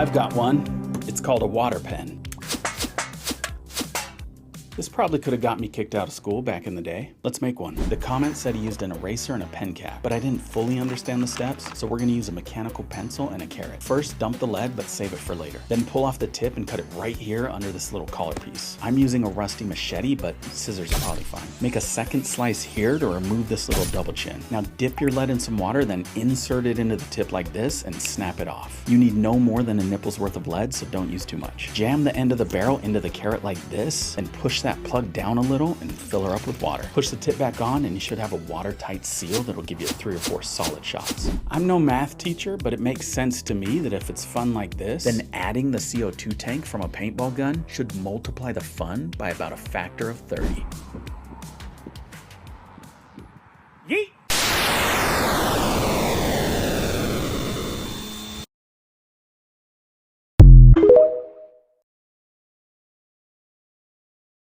I've got one. It's called a water pen. This probably could have got me kicked out of school back in the day. Let's make one. The comment said he used an eraser and a pen cap, but I didn't fully understand the steps, so we're gonna use a mechanical pencil and a carrot. First, dump the lead, but save it for later. Then pull off the tip and cut it right here under this little collar piece. I'm using a rusty machete, but scissors are probably fine. Make a second slice here to remove this little double chin. Now dip your lead in some water, then insert it into the tip like this and snap it off. You need no more than a nipple's worth of lead, so don't use too much. Jam the end of the barrel into the carrot like this, and push that plug down a little and fill her up with water. Push the tip back on and you should have a watertight seal that'll give you 3 or 4 solid shots. I'm no math teacher, but it makes sense to me that if it's fun like this, then adding the CO2 tank from a paintball gun should multiply the fun by about a factor of 30.